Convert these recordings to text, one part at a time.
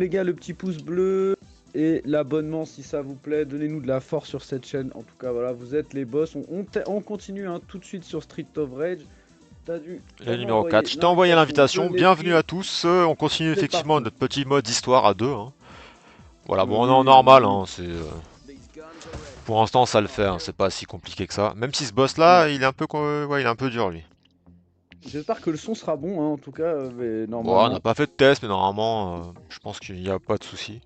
les gars, le petit pouce bleu et l'abonnement si ça vous plaît. Donnez-nous de la force sur cette chaîne. En tout cas, voilà, vous êtes les boss. On continue hein, tout de suite sur Street of Rage. T'as dû Le en numéro 4. envoyer Je t'ai envoyé l'invitation. Je l'invitation. l'ai Bienvenue à pris. tous. On continue C'est effectivement parti. notre petit mode histoire à deux. Hein. Voilà, bon, on est en Oui, normal. oui. Hein, pour l'instant, ça le fait. Hein, c'est pas si compliqué que ça. Même si ce Ouais. boss-là, il est un peu, ouais, il est un peu dur lui. J'espère que le son sera bon, hein, en tout cas, mais Bon, on n'a normalement. pas fait de test, mais normalement, je pense qu'il n'y a pas de souci.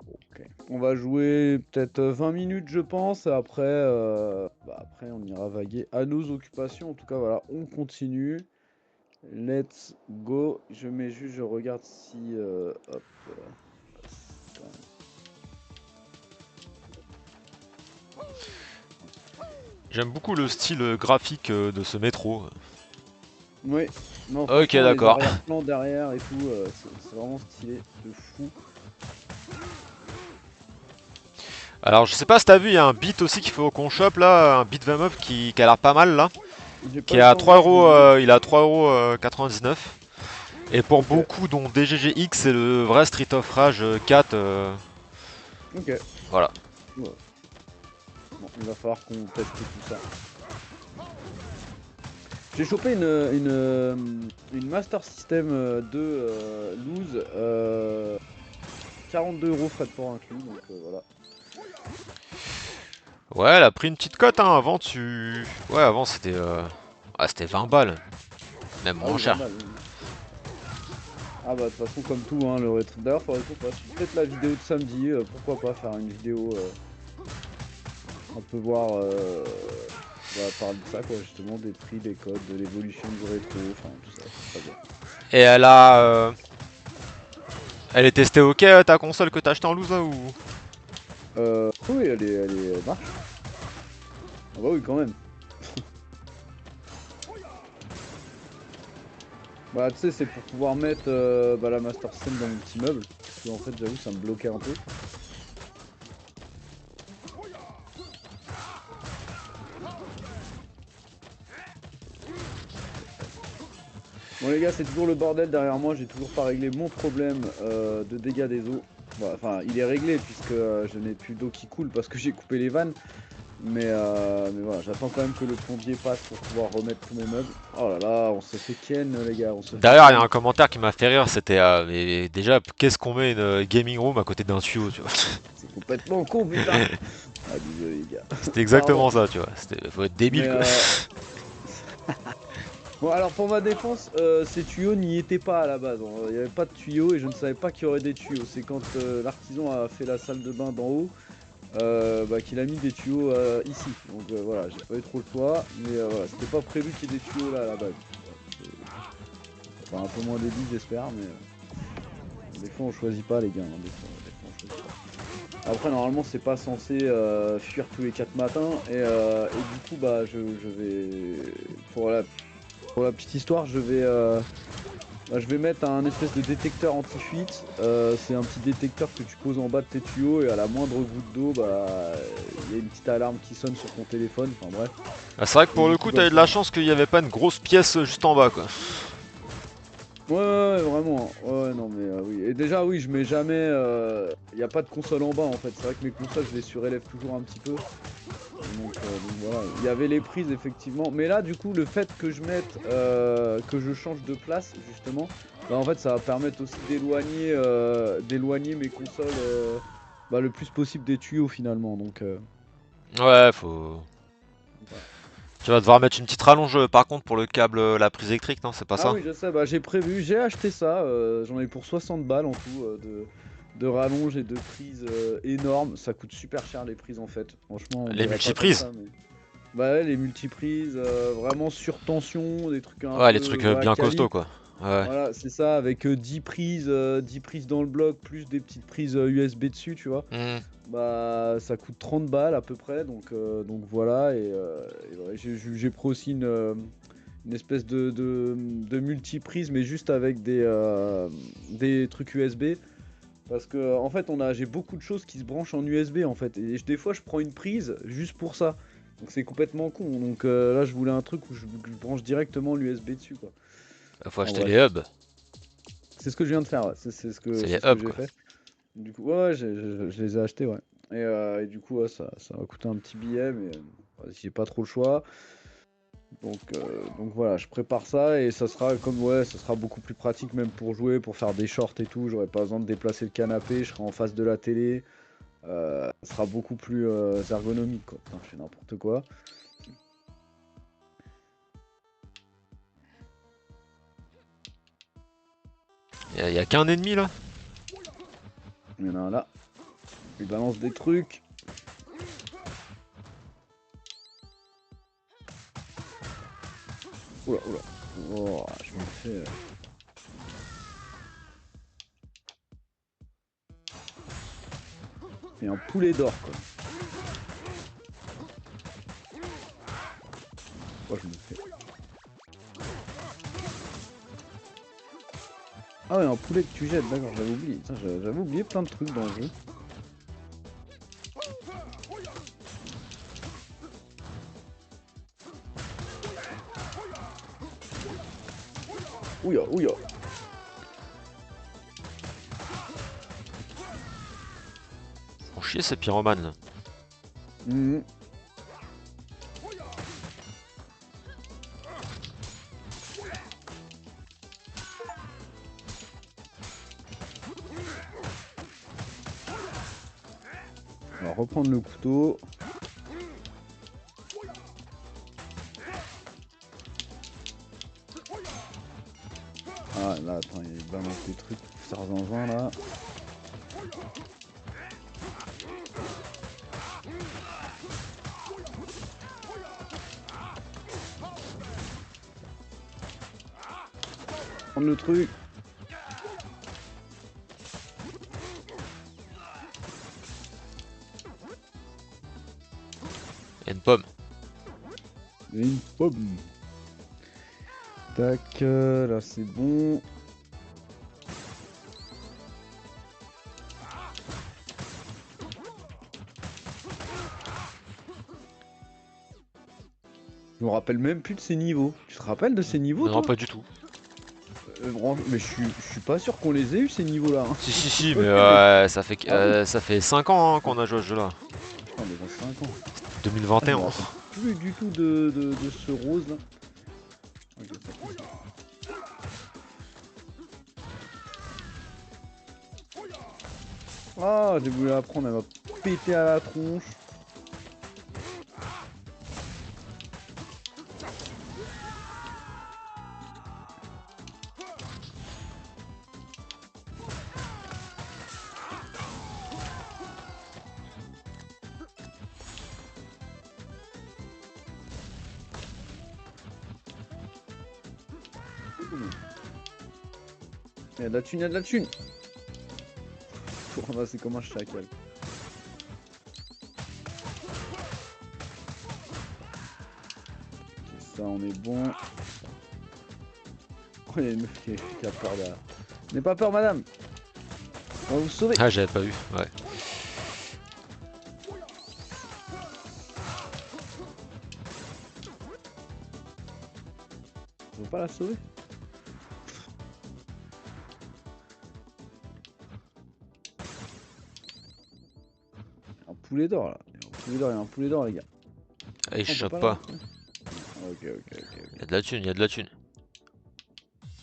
Ok. On va jouer peut-être 20 minutes, je pense. Après, après, on ira vaguer à nos occupations. En tout cas, voilà, on continue. Let's go. Je mets juste, je regarde si. Hop. Ça. J'aime beaucoup le style graphique de ce métro. Oui. Non, Ok, franchement, les d'accord. arrière-plans derrière et tout, c'est vraiment stylé de fou. Alors, je sais pas si t'as vu, il y a un beat aussi qu'il faut qu'on chope là, un beat 20 up qui a l'air pas mal là, J'ai qui pas est eu le à temps de 3 voir, je l'ai euros, vu. il est à 3,99 €. Et pour Ok. beaucoup, dont DGGX, c'est le vrai Street of Rage 4. Ok. Voilà. Ouais. Bon, il va falloir qu'on teste tout ça. J'ai chopé une Master System 2 loose, 42 € frais de port inclus, donc voilà. Ouais, elle a pris une petite cote, hein. Avant, Ouais, avant, c'était c'était 20 balles. Même Ah moins oui, 20 cher. balles. Oui. Ah bah de toute façon comme tout, hein, le rétro. D'ailleurs, faudrait qu'on fasse peut-être la vidéo de samedi, pourquoi pas faire une vidéo, un peu voir, bah, parler de ça quoi, justement, des prix, des codes, de l'évolution du rétro, enfin tout ça, ce serait bien. Et elle est testée ok ta console que t'as acheté en loose là ou? Oui, elle marche. Ah bah oui, quand même. Bah tu sais, c'est pour pouvoir mettre bah, la Master System dans mon petit meuble, parce que en fait, j'avoue, ça me bloquait un peu. Bon les gars, c'est toujours le bordel derrière moi, j'ai toujours pas réglé mon problème de dégâts des eaux. Bah, enfin, il est réglé puisque je n'ai plus d'eau qui coule parce que j'ai coupé les vannes. Mais voilà, j'attends quand même que le plombier passe pour pouvoir remettre tous mes meubles. Oh là là, on se fait ken les gars, on se fait D'ailleurs, il y a ken. un commentaire qui m'a fait rire, c'était mais déjà, qu'est-ce qu'on met une gaming room à côté d'un tuyau, tu vois? C'est complètement con putain. Ah désolé les gars, C'était pardon. exactement ça, tu vois. Faut être débile, Mais quoi. bon alors pour ma défense, ces tuyaux n'y étaient pas à la base, hein. Il n'y avait pas de tuyaux et je ne savais pas qu'il y aurait des tuyaux. C'est quand l'artisan a fait la salle de bain d'en haut. Bah, qu'il a mis des tuyaux ici. Donc voilà, j'ai pas eu trop le choix, mais voilà, c'était pas prévu qu'il y ait des tuyaux là à la base. Ça fait un peu moins débile j'espère, mais des fois on choisit pas les gars, hein, des fois on choisit pas. Après normalement c'est pas censé fuir tous les 4 matins et du coup bah je vais pour la petite histoire je vais mettre un espèce de détecteur anti-fuite. C'est un petit détecteur que tu poses en bas de tes tuyaux et à la moindre goutte d'eau, bah, il y a une petite alarme qui sonne sur ton téléphone. Enfin bref. Ah, c'est vrai que Et pour du le coup, coup, comme t'avais de ça. la chance qu'il n'y avait pas une grosse pièce juste en bas, quoi. Ouais, vraiment. Ouais, non, mais oui. Et déjà, oui, je mets jamais. Il n'y a pas de console en bas en fait. C'est vrai que mes consoles, je les surélève toujours un petit peu. Donc voilà. Il y avait les prises effectivement. Mais là, du coup, le fait que je mette. Que je change de place, justement. Bah, en fait, ça va permettre aussi d'éloigner mes consoles bah, le plus possible des tuyaux finalement. Donc Ouais, faut. voilà. Tu vas devoir mettre une petite rallonge par contre pour le câble, la prise électrique, non? C'est pas Ah ça? oui, je sais, bah, j'ai prévu, j'ai acheté ça. J'en ai pour 60 balles en tout de rallonge et de prises énormes. Ça coûte super cher les prises en fait. Franchement, on Les dirait pas comme multiprises? ça, mais. Bah ouais, les multiprises, vraiment sur tension, des trucs un Ouais, les peu trucs voilà, bien costauds, quali. quoi. Ouais. Voilà, c'est ça, avec 10 prises dans le bloc, plus des petites prises USB dessus, tu vois. Hmm. Bah, ça coûte 30 balles à peu près, donc voilà. Et ouais, j'ai pris aussi une espèce de multiprise, mais juste avec des trucs USB. Parce que en fait, j'ai beaucoup de choses qui se branchent en USB en fait. Et des fois, je prends une prise juste pour ça. Donc c'est complètement con. Donc là, je voulais un truc où je branche directement l'USB dessus, quoi. Faut En acheter les bref. hubs. C'est ce que je viens de faire, ouais. C'est C'est les ce que hubs, j'ai quoi. fait. Du coup, ouais, je les ai achetés, ouais. Et du coup, ouais, ça va coûter un petit billet, mais j'ai pas trop le choix. Donc voilà, je prépare ça et ça sera comme, ouais, ça sera beaucoup plus pratique même pour jouer, pour faire des shorts et tout. J'aurai pas besoin de déplacer le canapé, je serai en face de la télé. Ça sera beaucoup plus ergonomique, quoi. Putain, je fais n'importe quoi. Y a qu'un ennemi là? Il y en a un là, il balance des trucs. Oula, oula. Oh, je me fais. Et un poulet d'or, quoi. Oh, je me fais. Ah ouais, un poulet que tu jettes, d'accord, j'avais oublié. Putain, j'avais oublié plein de trucs dans le jeu. Ouya, ouya. Font chier ces pyromanes là. Mhm. On va reprendre le couteau. Ah là, attends, il balance des trucs pour faire zinzin là. Prendre le truc. Y a une pomme. Et une pomme. Tac, là c'est bon. Je me rappelle même plus de ces niveaux. Tu te rappelles de ces niveaux, Non, toi? pas du tout. Mais je suis pas sûr qu'on les ait eu ces niveaux-là, hein. Si, si, C'est si, mais possible, mais... Ah oui? ça fait 5 ans hein, qu'on a joué à ce jeu là. Putain, déjà 5 ans. Ah, je me 2021. rappelle plus du tout de ce rose là. Ok, ça. Ah, j'ai voulu la prendre, elle m'a pété à la tronche. Il y a de la thune, il y a de la thune. Faut ramasser comme un chacal. Ok, ça, on est bon. Oh, il y a une meuf qui a peur derrière. N'aie pas peur, madame. On va vous sauver. Ah, j'avais pas vu, ouais. On va pas la sauver. Un poulet d'or là. Il y a un poulet d'or, il y a un poulet d'or, les gars. Ah, il On peut chope pas pas. l'avoir. Ok, ok, ok. Y a de la thune, y a de la thune.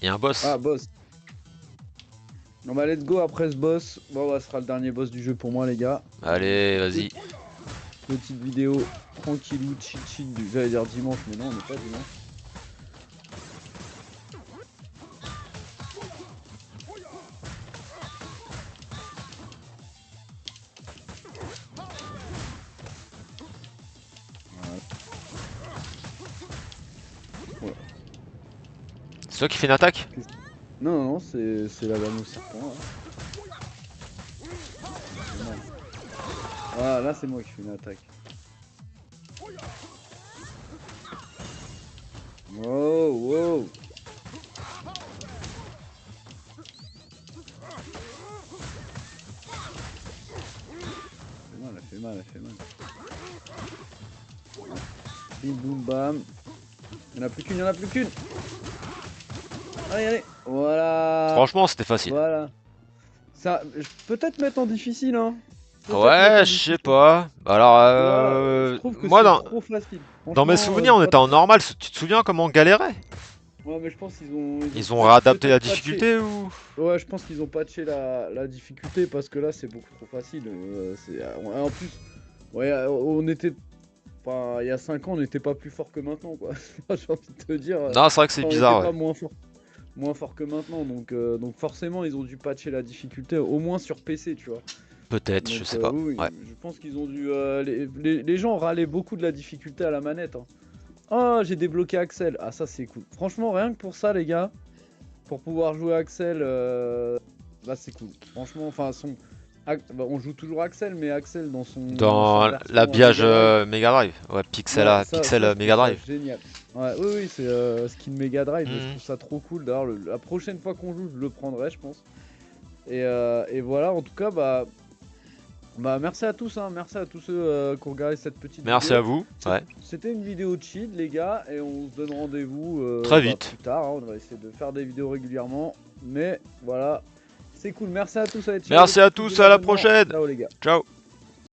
Y a un boss. Ah, boss. Non bah let's go après ce boss. Bon bah ce sera le dernier boss du jeu pour moi les gars. Allez, vas-y. Petite vidéo tranquillou, chill chill. J'allais dire dimanche mais non on n'est pas dimanche. Voilà. C'est toi qui fais une attaque? Non non non c'est la dame au serpent là. Ah là c'est moi qui fais une attaque. Wow wow. Elle fait mal, elle fait mal, elle fait mal. Bim boum bam. Il y en a plus qu'une, il y en a plus qu'une. Allez allez. Voilà. Franchement, c'était facile. Voilà. Ça, peut-être mettre en difficile, hein. Peut-être mettre Ouais, en je sais difficile. pas. Alors, Voilà, je trouve que moi, c'est dans, trop facile. dans mes Franchement, souvenirs, on pas était en trop. normal. Tu te souviens comment on galérait? Ouais, mais je pense qu'ils ont Ils ont réadapté la peut-être patché. difficulté ou? Ouais, je pense qu'ils ont patché la difficulté parce que là, c'est beaucoup trop facile. En plus, ouais, on était. Enfin, il y a 5 ans, on n'était pas plus fort que maintenant, quoi. J'ai envie de te dire. Non, c'est vrai que c'est Enfin, on n'était bizarre, ouais. pas moins fort que maintenant. Donc forcément, ils ont dû patcher la difficulté, au moins sur PC, tu vois. Peut-être, je Donc sais pas. oui, Ouais. je pense qu'ils ont dû. Les gens râlaient beaucoup de la difficulté à la manette, hein. Oh, j'ai débloqué Axel. Ah, ça, c'est cool. Franchement, rien que pour ça, les gars, pour pouvoir jouer Axel, bah, c'est cool. Franchement, enfin, bah, on joue toujours Axel, mais Axel dans sa Dans version l'habillage Mega Drive. Mega Drive. Ouais, Pixel, Ouais, ça, je trouve Mega ça Drive. génial. Ouais, oui, oui, c'est skin Mega Drive, et je Mhm. trouve ça trop cool. D'ailleurs, la prochaine fois qu'on joue, je le prendrai, je pense. Et voilà, en tout cas, bah merci à tous, hein. Merci à tous ceux qui ont regardé cette petite Merci à vidéo. vous. Ouais. C'était une vidéo chill, les gars, et on se donne rendez-vous Très bah, vite. plus tard, hein. On va essayer de faire des vidéos régulièrement, mais voilà, c'est cool. Merci à tous, allez, ciao les Merci à petits pouces de tous, à la l'abonnement. prochaine. Ciao les gars. Ciao.